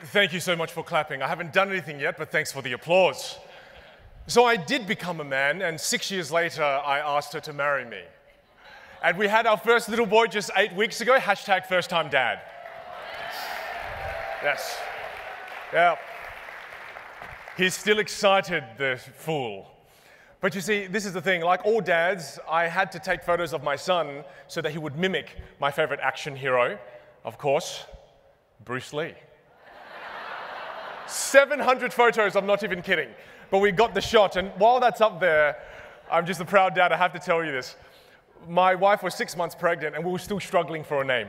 Thank you so much for clapping. I haven't done anything yet, but thanks for the applause. So I did become a man, and 6 years later, I asked her to marry me. And we had our first little boy just 8 weeks ago, hashtag first time dad. Yes. Yeah. He's still excited, the fool. But you see, this is the thing, like all dads, I had to take photos of my son so that he would mimic my favorite action hero, of course, Bruce Lee. 700 photos, I'm not even kidding. But we got the shot, and while that's up there, I'm just a proud dad, I have to tell you this. My wife was 6 months pregnant, and we were still struggling for a name.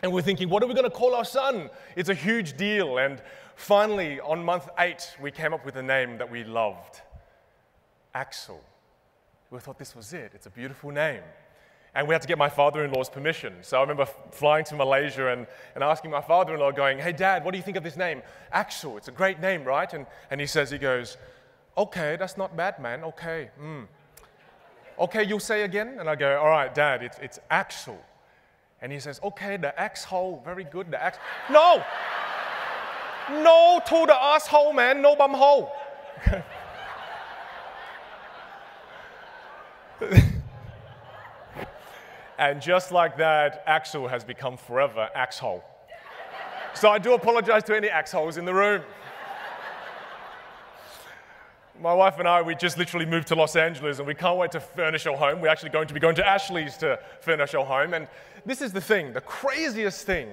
And we're thinking, what are we going to call our son? It's a huge deal. And finally, on month 8, we came up with a name that we loved. Axel. We thought this was it. It's a beautiful name. And we had to get my father-in-law's permission. So I remember flying to Malaysia and asking my father-in-law, going, hey, Dad, what do you think of this name? Axel. It's a great name, right? And he goes, okay, that's not bad, man. Okay. Okay, you'll say again? And I go, all right, Dad, it's Axel. And he says, okay, the axe-hole, very good, the axe. No! No to the asshole, man, no bum hole. And just like that, Axel has become forever Axhole. So I do apologize to any Axholes in the room. My wife and I, we just literally moved to Los Angeles and we can't wait to furnish our home. We're actually going to be going to Ashley's to furnish our home. And this is the thing, the craziest thing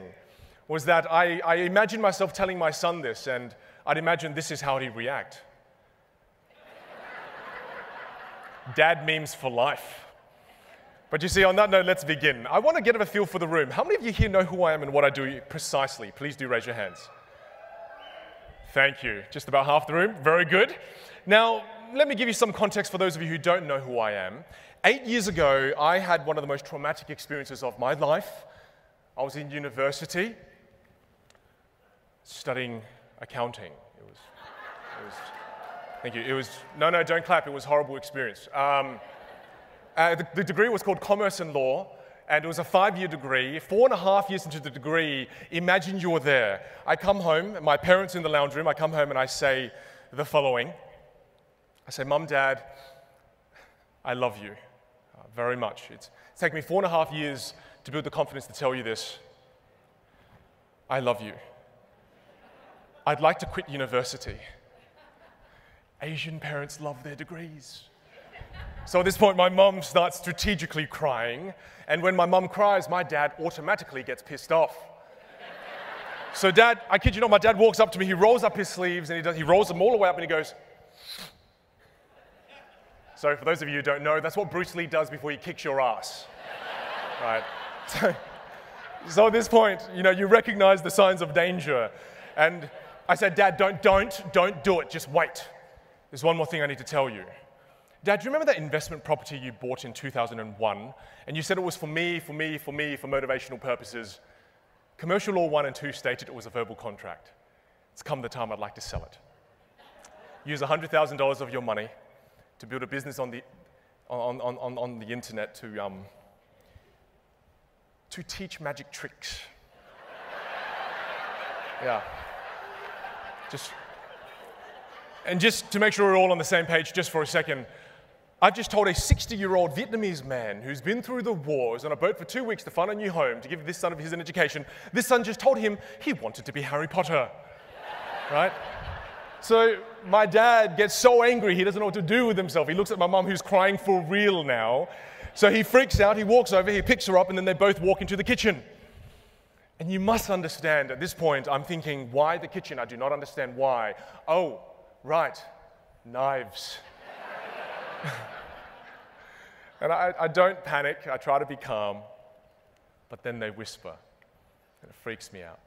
was that I imagined myself telling my son this, and I'd imagine this is how he'd react. Dad memes for life. But you see, on that note, let's begin. I want to get a feel for the room. How many of you here know who I am and what I do precisely? Please do raise your hands. Thank you. Just about half the room. Very good. Now, let me give you some context for those of you who don't know who I am. 8 years ago, I had one of the most traumatic experiences of my life. I was in university studying accounting. Thank you. No, don't clap. It was a horrible experience. The degree was called Commerce and Law, and it was a 5-year degree. 4.5 years into the degree, imagine you're there. I come home, my parents in the lounge room, I come home and I say the following. I say, Mum, Dad, I love you very much. It's taken me 4.5 years to build the confidence to tell you this. I love you. I'd like to quit university. Asian parents love their degrees. So at this point, my mum starts strategically crying, and when my mum cries, my dad automatically gets pissed off. So Dad, I kid you not, my dad walks up to me, he rolls up his sleeves, and he rolls them all the way up, and he goes. So for those of you who don't know, that's what Bruce Lee does before he kicks your ass, right? So at this point, you recognize the signs of danger, and I said, Dad, don't do it, just wait. There's one more thing I need to tell you. Dad, do you remember that investment property you bought in 2001? And you said it was for me, for motivational purposes. Commercial Law 1 and 2 stated it was a verbal contract. It's come the time I'd like to sell it. Use $100,000 of your money to build a business on the internet to teach magic tricks. Yeah. Just to make sure we're all on the same page, just for a second, I've just told a 60-year-old Vietnamese man who's been through the wars on a boat for 2 weeks to find a new home to give this son of his an education. This son just told him he wanted to be Harry Potter, right? So my dad gets so angry he doesn't know what to do with himself. He looks at my mum who's crying for real now. So he freaks out, he walks over, he picks her up, and then they both walk into the kitchen. And you must understand, at this point, I'm thinking, why the kitchen? I do not understand why. Oh, right, knives. And I don't panic, I try to be calm, but then they whisper, and it freaks me out.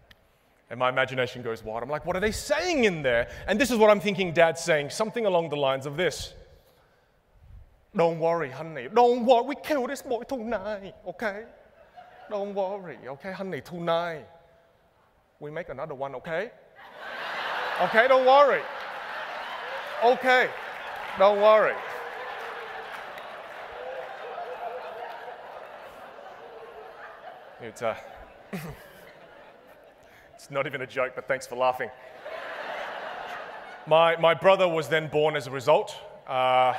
And my imagination goes wild. I'm like, what are they saying in there? And this is what I'm thinking Dad's saying, something along the lines of this. Don't worry, honey. Don't worry, we kill this boy tonight, okay? Don't worry, okay, honey, tonight. We make another one, okay? Okay, don't worry. Okay, don't worry. It's It's not even a joke, but thanks for laughing. My brother was then born as a result. My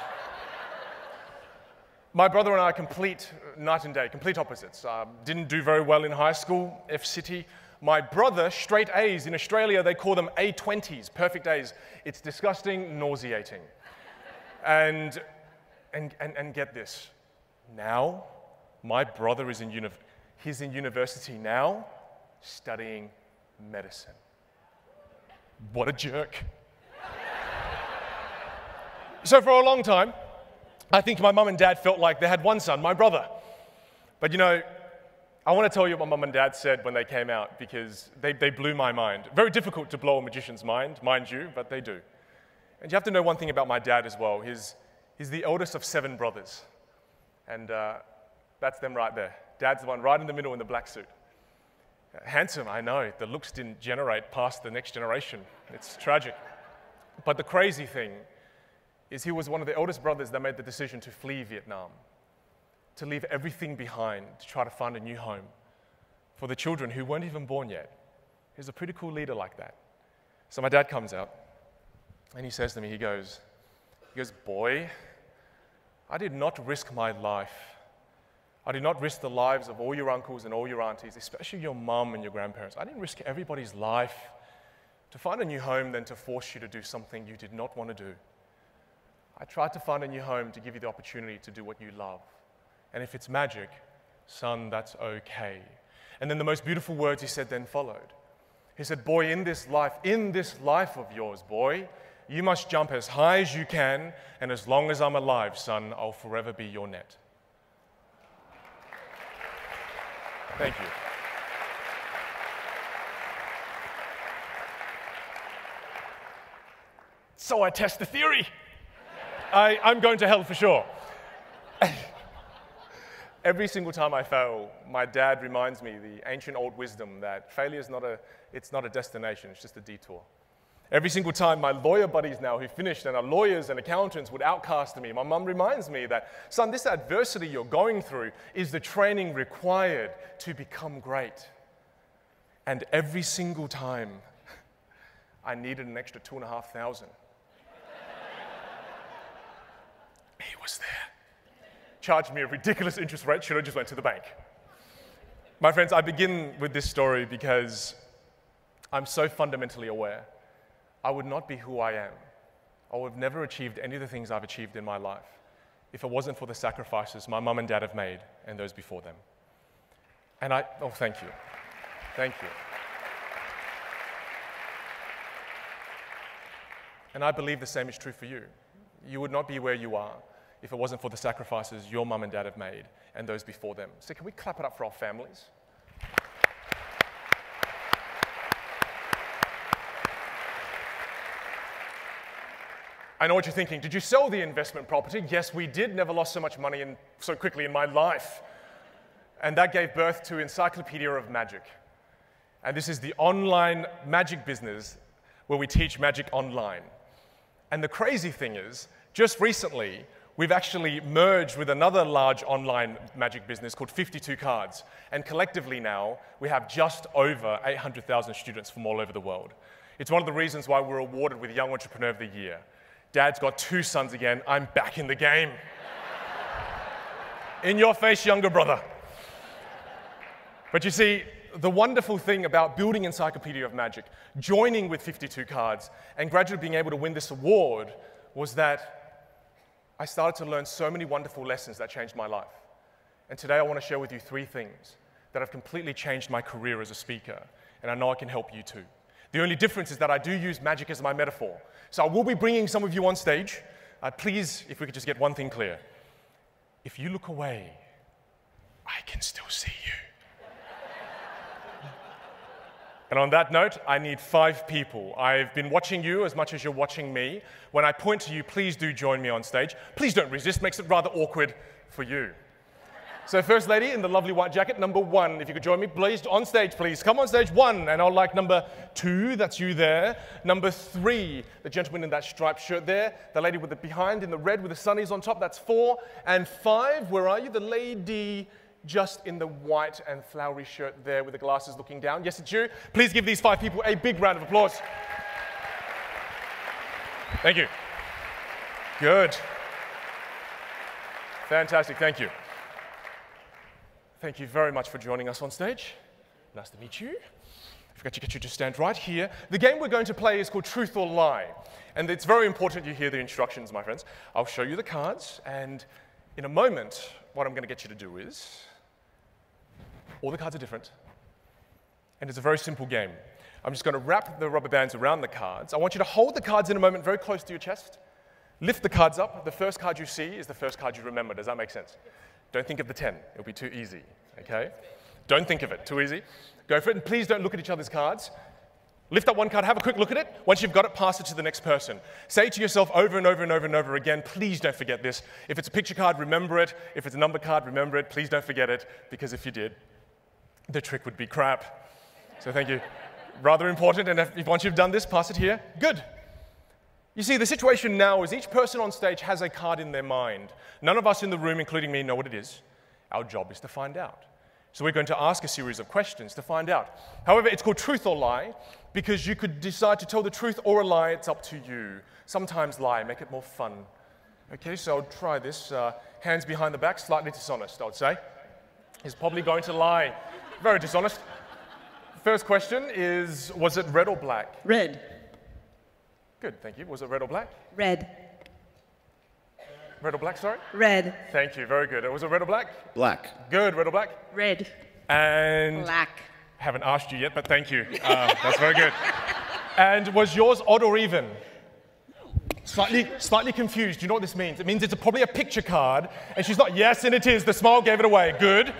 brother and I are complete night and day, complete opposites. Didn't do very well in high school, F-City. My brother, straight A's. In Australia, they call them A20s, perfect A's. It's disgusting, nauseating. And get this. Now, my brother is he's in university now, studying medicine. What a jerk. So for a long time, I think my mum and dad felt like they had one son, my brother. But you know, I want to tell you what my mum and dad said when they came out, because they blew my mind. Very difficult to blow a magician's mind you, but they do. And you have to know one thing about my dad as well. He's the eldest of 7 brothers. And that's them right there. Dad's the one right in the middle in the black suit. Handsome, I know. The looks didn't generate past the next generation. It's tragic. But the crazy thing is he was one of the eldest brothers that made the decision to flee Vietnam, to leave everything behind, to try to find a new home for the children who weren't even born yet. He's a pretty cool leader like that. So my dad comes out, and he says to me, he goes, boy, I did not risk my life. I did not risk the lives of all your uncles and all your aunties, especially your mum and your grandparents. I didn't risk everybody's life to find a new home than to force you to do something you did not want to do. I tried to find a new home to give you the opportunity to do what you love. And if it's magic, son, that's okay. And then the most beautiful words he said then followed. He said, boy, in this life of yours, boy, you must jump as high as you can, and as long as I'm alive, son, I'll forever be your net. Thank you. So I test the theory. I'm going to hell for sure. Every single time I fail, my dad reminds me the ancient old wisdom that failure is not a destination, it's just a detour. Every single time my lawyer buddies now who finished and are lawyers and accountants would outcast me, my mum reminds me that, son, this adversity you're going through is the training required to become great. And every single time, I needed an extra $2,500. He was there. Charged me a ridiculous interest rate, should have just went to the bank. My friends, I begin with this story because I'm so fundamentally aware I would not be who I am. I would have never achieved any of the things I've achieved in my life if it wasn't for the sacrifices my mum and dad have made and those before them. And thank you. Thank you. And I believe the same is true for you. You would not be where you are if it wasn't for the sacrifices your mum and dad have made and those before them. So can we clap it up for our families? I know what you're thinking. Did you sell the investment property? Yes, we did. Never lost so much money so quickly in my life. And that gave birth to Encyclopedia of Magic. And this is the online magic business where we teach magic online. And the crazy thing is, just recently, we've actually merged with another large online magic business called 52 Cards. And collectively now, we have just over 800,000 students from all over the world. It's one of the reasons why we're awarded with Young Entrepreneur of the Year. Dad's got 2 sons again. I'm back in the game. In your face, younger brother. But you see, the wonderful thing about building Encyclopedia of Magic, joining with 52 Cards, and gradually being able to win this award was that I started to learn so many wonderful lessons that changed my life. And today I want to share with you 3 things that have completely changed my career as a speaker, and I know I can help you too. The only difference is that I do use magic as my metaphor. So I will be bringing some of you on stage. Please, if we could just get one thing clear. If you look away, I can still see you. And on that note, I need 5 people. I've been watching you as much as you're watching me. When I point to you, please do join me on stage. Please don't resist, makes it rather awkward for you. So first lady in the lovely white jacket, number 1, if you could join me, please, on stage, please. Come on stage, 1, and I'll like number 2, that's you there. Number 3, the gentleman in that striped shirt there. The lady with the behind in the red with the sunnies on top, that's 4. And 5, where are you? The lady just in the white and flowery shirt there with the glasses looking down. Yes, it's you. Please give these 5 people a big round of applause. Thank you. Good. Fantastic, thank you. Thank you very much for joining us on stage. Nice to meet you. I forgot to get you to stand right here. The game we're going to play is called Truth or Lie. And it's very important you hear the instructions, my friends. I'll show you the cards, and in a moment, what I'm going to get you to do is, all the cards are different, and it's a very simple game. I'm just going to wrap the rubber bands around the cards. I want you to hold the cards in a moment very close to your chest. Lift the cards up. The first card you see is the first card you remember. Does that make sense? Don't think of the 10. It'll be too easy, okay? Don't think of it. Too easy. Go for it, and please don't look at each other's cards. Lift up one card, have a quick look at it. Once you've got it, pass it to the next person. Say to yourself over and over and over and over again, please don't forget this. If it's a picture card, remember it. If it's a number card, remember it. Please don't forget it, because if you did, the trick would be crap. So thank you. Rather important, and if once you've done this, pass it here. Good. You see, the situation now is each person on stage has a card in their mind. None of us in the room, including me, know what it is. Our job is to find out. So we're going to ask a series of questions to find out. However, it's called Truth or Lie because you could decide to tell the truth or a lie. It's up to you. Sometimes lie, make it more fun. Okay, so I'll try this. Hands behind the back, slightly dishonest, I would say. He's probably going to lie. Very dishonest. First question is, was it red or black? Red. Good, thank you. Was it red or black? Red. Red or black, sorry? Red. Thank you, very good. Was it red or black? Black. Good, red or black? Red. And? Black. Haven't asked you yet, but thank you. That's very good. And was yours odd or even? Slightly confused. Do you know what this means? It means it's probably a picture card, and she's not, yes, and it is. The smile gave it away. Good.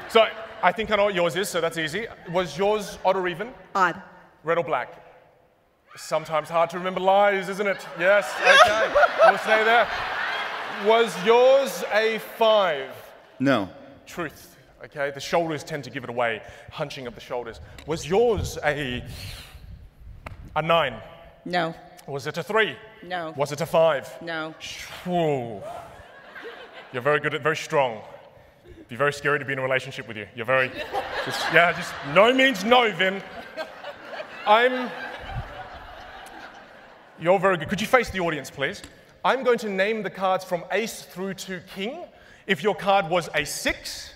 So I think I know what yours is, so that's easy. Was yours odd or even? Odd. Red or black? Sometimes hard to remember lies, isn't it? Yes, okay. We'll stay there. Was yours a 5? No. Truth, okay? The shoulders tend to give it away, hunching of the shoulders. Was yours a 9? No. Was it a 3? No. Was it a 5? No. Whoa. You're very good at, very strong. It'd be very scary to be in a relationship with you. You're very, just no means no, Vin. You're very good. Could you face the audience, please? I'm going to name the cards from ace through to king. If your card was a 6,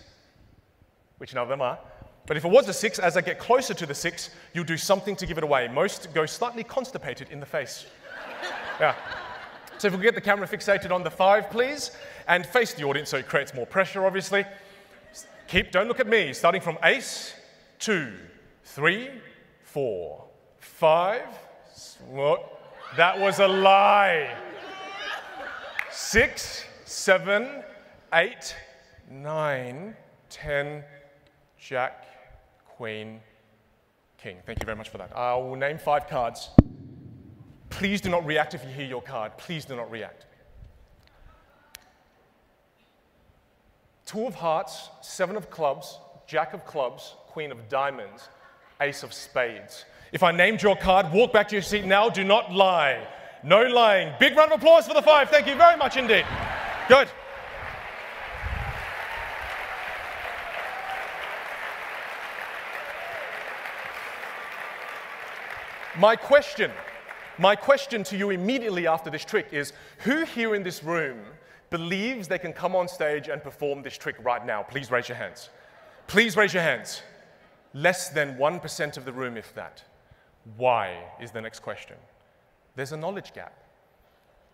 which none of them are, but if it was a 6, as I get closer to the 6, you'll do something to give it away. Most go slightly constipated in the face. Yeah. So if we get the camera fixated on the 5, please, and face the audience so it creates more pressure, obviously. Don't look at me. Starting from ace, 2, 3, 4, 5. What? That was a lie. 6, 7, 8, 9, 10, Jack, Queen, King. Thank you very much for that. I will name 5 cards. Please do not react if you hear your card. Please do not react. 2 of hearts, 7 of clubs, Jack of clubs, Queen of diamonds, Ace of spades. If I named your card, walk back to your seat now. Do not lie. No lying. Big round of applause for the 5. Thank you very much indeed. Good. My question to you immediately after this trick is, who here in this room believes they can come on stage and perform this trick right now? Please raise your hands. Please raise your hands. Less than 1% of the room, if that. Why is the next question. There's a knowledge gap.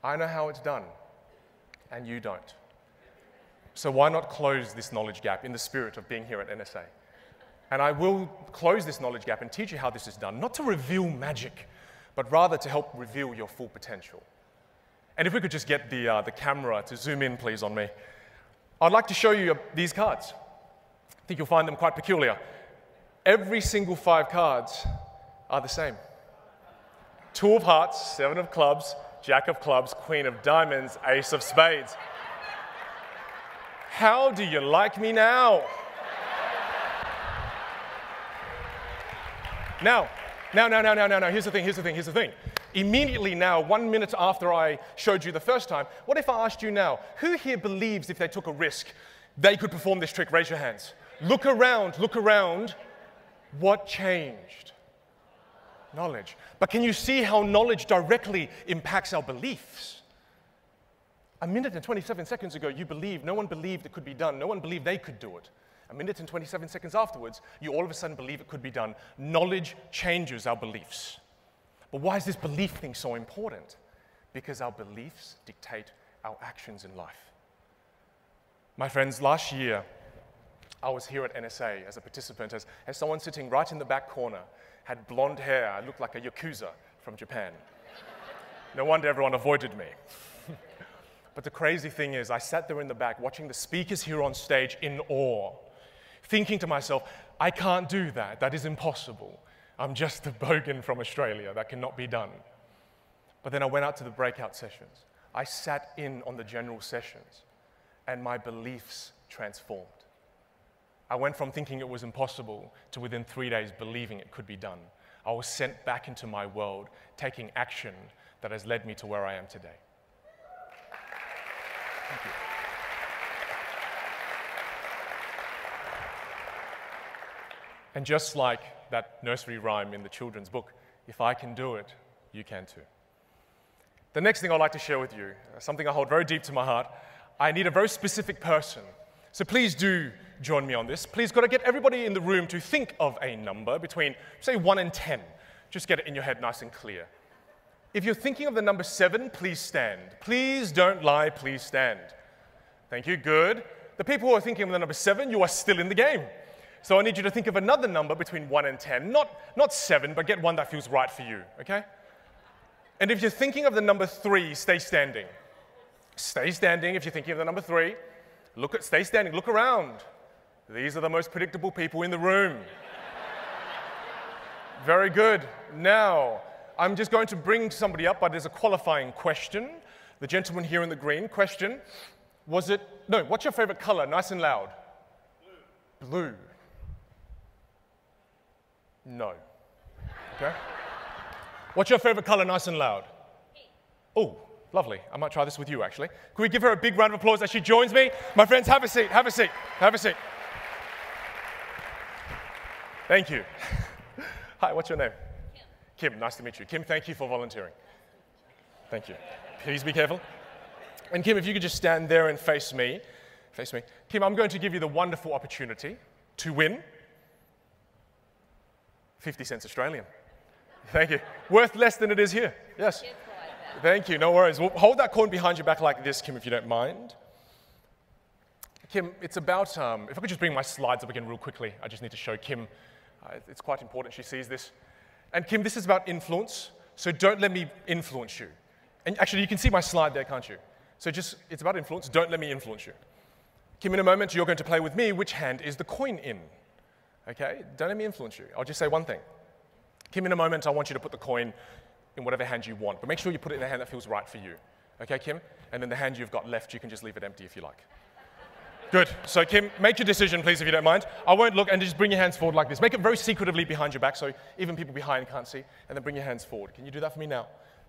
I know how it's done, and you don't. So why not close this knowledge gap in the spirit of being here at NSA? And I will close this knowledge gap and teach you how this is done, not to reveal magic, but rather to help reveal your full potential. And if we could just get the camera to zoom in, please, on me. I'd like to show you these cards. I think you'll find them quite peculiar. Every single 5 cards are the same. 2 of hearts, 7 of clubs, Jack of clubs, Queen of diamonds, Ace of spades. How do you like me now? Now, here's the thing. Immediately now, 1 minute after I showed you the first time, what if I asked you now, who here believes if they took a risk, they could perform this trick? Raise your hands. Look around, look around. What changed? Knowledge. But can you see how knowledge directly impacts our beliefs? A minute and 27 seconds ago, you believed, no one believed it could be done. No one believed they could do it. A minute and 27 seconds afterwards, you all of a sudden believe it could be done. Knowledge changes our beliefs. But why is this belief thing so important? Because our beliefs dictate our actions in life. My friends, last year, I was here at NSA as a participant, as someone sitting right in the back corner, had blonde hair. I looked like a Yakuza from Japan. No wonder everyone avoided me. But the crazy thing is, I sat there in the back watching the speakers here on stage in awe, thinking to myself, I can't do that. That is impossible. I'm just a bogan from Australia. That cannot be done. But then I went out to the breakout sessions. I sat in on the general sessions, and my beliefs transformed. I went from thinking it was impossible to within 3 days believing it could be done. I was sent back into my world, taking action that has led me to where I am today. Thank you. And just like that nursery rhyme in the children's book, if I can do it, you can too. The next thing I'd like to share with you, something I hold very deep to my heart, I need a very specific person. So please do join me on this. Please got to get everybody in the room to think of a number between, say, 1 and 10. Just get it in your head nice and clear. If you're thinking of the number 7, please stand. Please don't lie, please stand. Thank you, good. The people who are thinking of the number 7, you are still in the game. So I need you to think of another number between 1 and 10. Not 7, but get one that feels right for you, okay? And if you're thinking of the number 3, stay standing. Stay standing if you're thinking of the number 3. Stay standing, look around. These are the most predictable people in the room. Very good. Now, I'm just going to bring somebody up, but there's a qualifying question. The gentleman here in the green, question, what's your favorite color? Nice and loud. Blue. Blue. No. Okay. What's your favorite color? Nice and loud. Oh, lovely. I might try this with you, actually. Can we give her a big round of applause as she joins me? My friends, have a seat, have a seat, have a seat. Thank you. Hi, what's your name? Kim, nice to meet you. Kim, thank you for volunteering. Thank you. Please be careful. And Kim, if you could just stand there and face me. Face me. Kim, I'm going to give you the wonderful opportunity to win 50 cents Australian. Thank you. Worth less than it is here. Yes. Thank you, no worries. Well, hold that coin behind your back like this, Kim, if you don't mind. Kim, it's about, if I could just bring my slides up again real quickly. I just need to show Kim. It's quite important she sees this. And Kim, this is about influence, so don't let me influence you. And actually, you can see my slide there, can't you? So it's about influence, don't let me influence you. Kim, in a moment, you're going to play with me. Which hand is the coin in? Okay, don't let me influence you. I'll just say one thing. Kim, in a moment, I want you to put the coin in whatever hand you want, but make sure you put it in the hand that feels right for you. Okay, Kim? And then the hand you've got left, you can just leave it empty if you like. Good. So, Kim, make your decision, please, if you don't mind. I won't look, and just bring your hands forward like this. Make it very secretively behind your back so even people behind can't see, and then bring your hands forward. Can you do that for me now?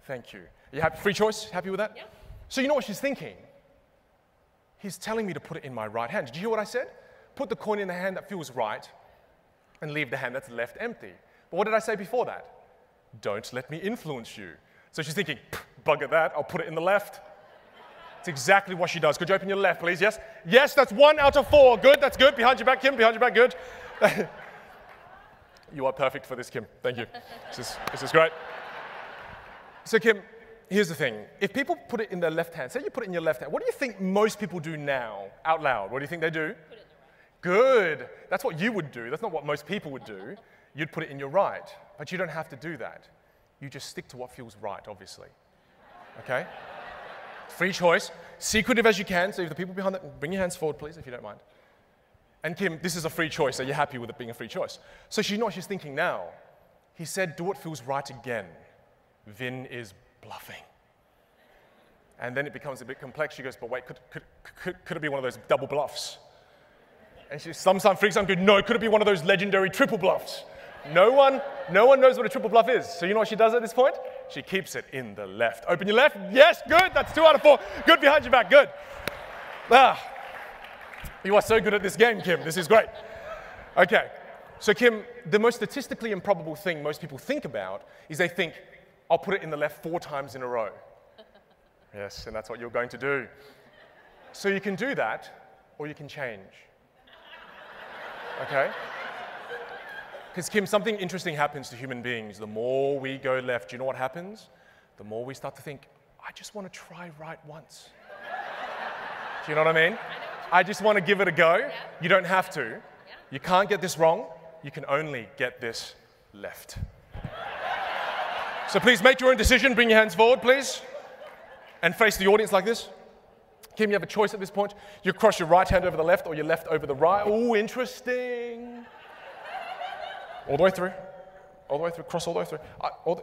Thank you. You happy? Free choice? Happy with that? Yeah. So you know what she's thinking? He's telling me to put it in my right hand. Did you hear what I said? Put the coin in the hand that feels right, and leave the hand that's left empty. But what did I say before that? Don't let me influence you. So she's thinking, bugger that, I'll put it in the left. It's exactly what she does. Could you open your left, please? Yes? Yes, that's 1 out of 4. Good, that's good. Behind your back, Kim, behind your back, good. You are perfect for this, Kim. Thank you. This is great. So, Kim, here's the thing. If people put it in their left hand, say you put it in your left hand, what do you think most people do now, out loud? What do you think they do? Put it in the right. Good. That's what you would do. That's not what most people would do. You'd put it in your right. But you don't have to do that. You just stick to what feels right, obviously. Okay? Free choice. Secretive as you can. So if the people behind that, bring your hands forward, please, if you don't mind. And Kim, this is a free choice. Are you happy with it being a free choice? So you know what she's thinking now. He said, do what feels right again. Vin is bluffing. And then it becomes a bit complex. She goes, but wait, could it be one of those double bluffs? And she sometimes freaks out and goes, no, could it be one of those legendary triple bluffs? No one knows what a triple bluff is. So you know what she does at this point? She keeps it in the left. Open your left. Yes, good. That's 2 out of 4. Good behind your back. Good. You are so good at this game, Kim. This is great. Okay. So, Kim, the most statistically improbable thing most people think about is they think, I'll put it in the left 4 times in a row. Yes, and that's what you're going to do. So you can do that, or you can change. Okay? Because, Kim, something interesting happens to human beings. The more we go left, do you know what happens? The more we start to think, I just want to try right once. Do you know what I mean? I just want to give it a go. Yeah. You don't have to. Yeah. You can't get this wrong. You can only get this left. So please make your own decision. Bring your hands forward, please. And face the audience like this. Kim, you have a choice at this point. You cross your right hand over the left or your left over the right. Oh, interesting. All the way through. All the way through. Cross all the way through.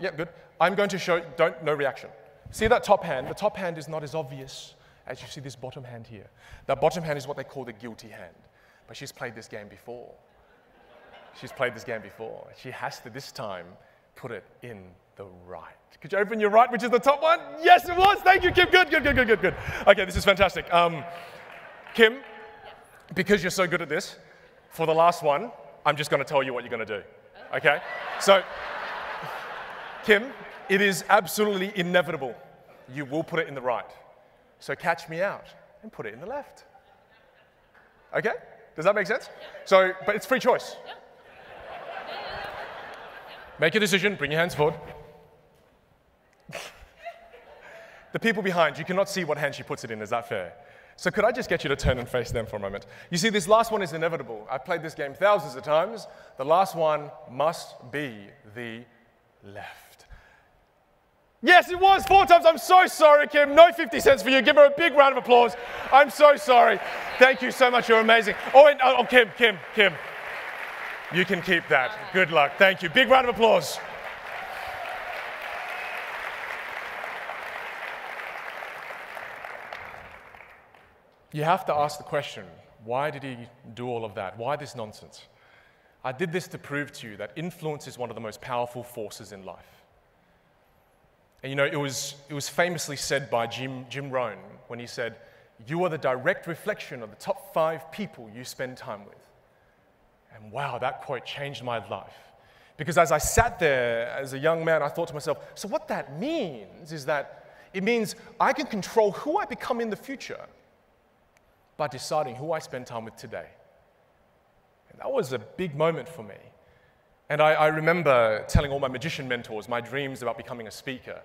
Yeah, good. I'm going to show, no reaction. See that top hand? The top hand is not as obvious as you see this bottom hand here. That bottom hand is what they call the guilty hand. But she's played this game before. She's played this game before. She has to, this time, put it in the right. Could you open your right, which is the top one? Yes, it was. Thank you, Kim. Good. Okay, this is fantastic. Kim, because you're so good at this, for the last one, I'm just going to tell you what you're going to do. Okay? So, Kim, it is absolutely inevitable. You will put it in the right. So catch me out and put it in the left. Okay? Does that make sense? So, but it's free choice. Make a decision, bring your hands forward. The people behind, you cannot see what hand she puts it in, is that fair? So could I just get you to turn and face them for a moment? You see, this last one is inevitable. I've played this game thousands of times. The last one must be the left. Yes, it was 4 times. I'm so sorry, Kim. No 50 cents for you. Give her a big round of applause. I'm so sorry. Thank you so much. You're amazing. Oh, Kim. You can keep that. Good luck. Thank you. Big round of applause. You have to ask the question, why did he do all of that? Why this nonsense? I did this to prove to you that influence is one of the most powerful forces in life. And you know, it was famously said by Jim Rohn when he said, you are the direct reflection of the top 5 people you spend time with. And wow, that quote changed my life. Because as I sat there as a young man, I thought to myself, so what that means is that it means I can control who I become in the future by deciding who I spend time with today. And that was a big moment for me. And I remember telling all my magician mentors my dreams about becoming a speaker.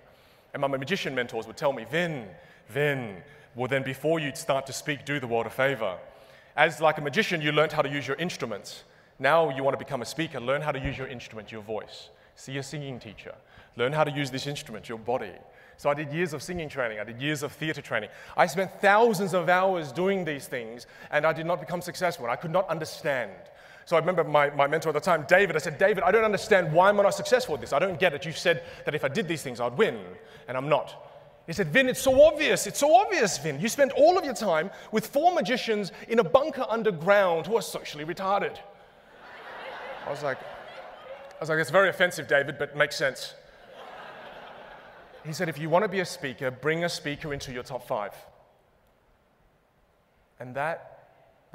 And my magician mentors would tell me, Vin, well then before you start to speak, do the world a favor. As like a magician, you learned how to use your instruments. Now you want to become a speaker, learn how to use your instrument, your voice. See a singing teacher. Learn how to use this instrument, your body. So I did years of singing training. I did years of theater training. I spent thousands of hours doing these things, and I did not become successful. I could not understand. So I remember my mentor at the time, David, I said, David, I don't understand why I'm not successful at this. I don't get it. You said that if I did these things, I'd win, and I'm not. He said, Vin, it's so obvious. It's so obvious, Vin. You spend all of your time with 4 magicians in a bunker underground who are socially retarded. I was like, it's very offensive, David, but it makes sense. He said, if you want to be a speaker, bring a speaker into your top 5. And that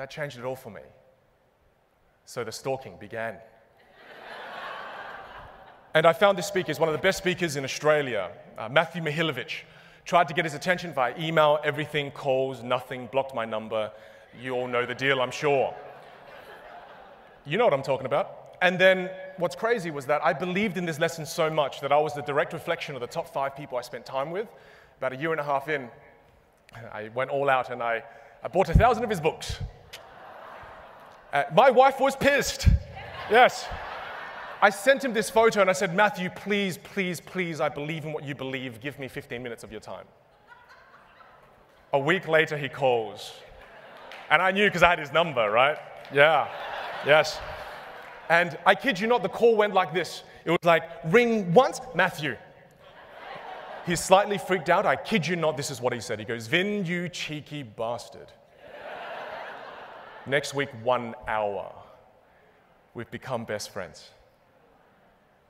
changed it all for me. So the stalking began. And I found this speaker is one of the best speakers in Australia, Matthew Mihilovich. Tried to get his attention via email, everything, calls, nothing, blocked my number. You all know the deal, I'm sure. You know what I'm talking about. And then what's crazy was that I believed in this lesson so much that I was the direct reflection of the top 5 people I spent time with. About 1.5 years in, I went all out and I bought 1,000 of his books. My wife was pissed. Yes. I sent him this photo and I said, Matthew, please, I believe in what you believe. Give me 15 minutes of your time. A week later, he calls. And I knew because I had his number, right? Yeah. Yes. And I kid you not, the call went like this. It was like, ring once, Matthew. He's slightly freaked out. I kid you not, this is what he said. He goes, Vin, you cheeky bastard. Next week, 1 hour. We've become best friends.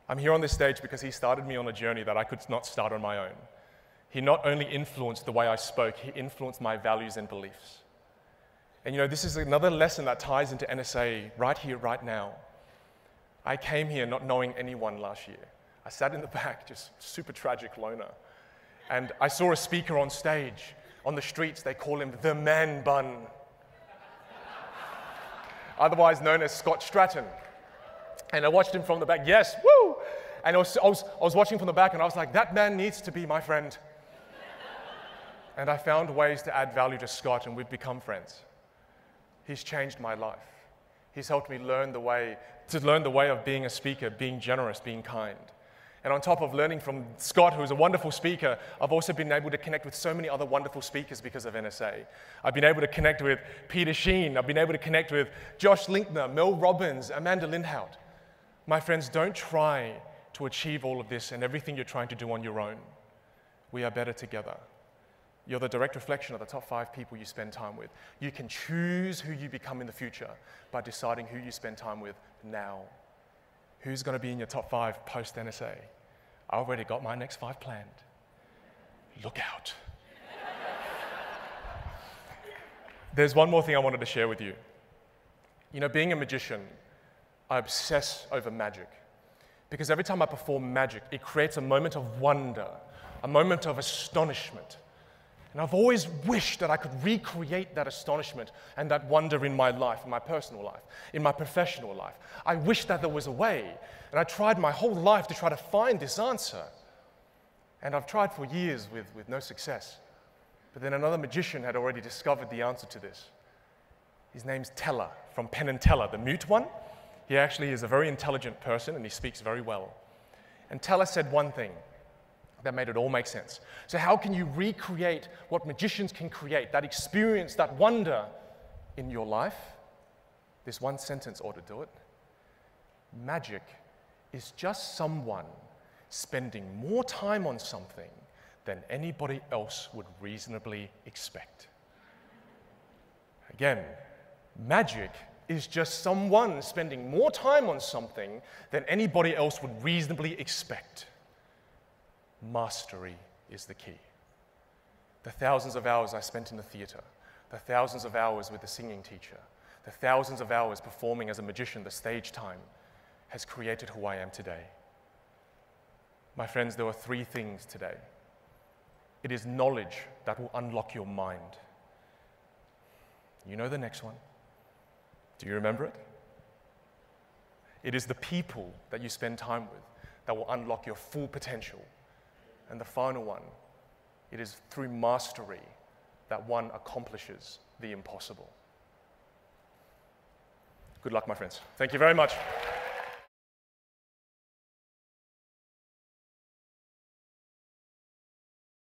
I'm here on this stage because he started me on a journey that I could not start on my own. He not only influenced the way I spoke, he influenced my values and beliefs. And you know, this is another lesson that ties into NSA right here, right now. I came here not knowing anyone last year. I sat in the back, just super tragic loner. And I saw a speaker on stage. On the streets, they call him the man bun, otherwise known as Scott Stratton. And I watched him from the back, yes, woo! And I was watching from the back and I was like, that man needs to be my friend. And I found ways to add value to Scott and we've become friends. He's changed my life. He's helped me learn the way of being a speaker, being generous, being kind. And on top of learning from Scott, who is a wonderful speaker, I've also been able to connect with so many other wonderful speakers because of NSA. I've been able to connect with Peter Sheen. I've been able to connect with Josh Linkner, Mel Robbins, Amanda Lindhout. My friends, don't try to achieve all of this and everything you're trying to do on your own. We are better together. You're the direct reflection of the top 5 people you spend time with. You can choose who you become in the future by deciding who you spend time with now. Who's going to be in your top 5 post-NSA? I already got my next 5 planned. Look out. There's one more thing I wanted to share with you. You know, being a magician, I obsess over magic. Because every time I perform magic, it creates a moment of wonder, a moment of astonishment. And I've always wished that I could recreate that astonishment and that wonder in my life, in my personal life, in my professional life. I wish that there was a way. And I tried my whole life to try to find this answer. And I've tried for years with no success. But then another magician had already discovered the answer to this. His name's Teller, from Penn and Teller, the mute one. He actually is a very intelligent person and he speaks very well. And Teller said one thing that made it all make sense. So how can you recreate what magicians can create, that experience, that wonder in your life? This one sentence ought to do it. Magic is just someone spending more time on something than anybody else would reasonably expect. Again, magic is just someone spending more time on something than anybody else would reasonably expect. Mastery is the key. The thousands of hours I spent in the theater, the thousands of hours with the singing teacher, the thousands of hours performing as a magician, the stage time, has created who I am today. My friends, there are 3 things today. It is knowledge that will unlock your mind. You know the next one. Do you remember it? It is the people that you spend time with that will unlock your full potential. And the final one, it is through mastery that one accomplishes the impossible. Good luck, my friends. Thank you very much.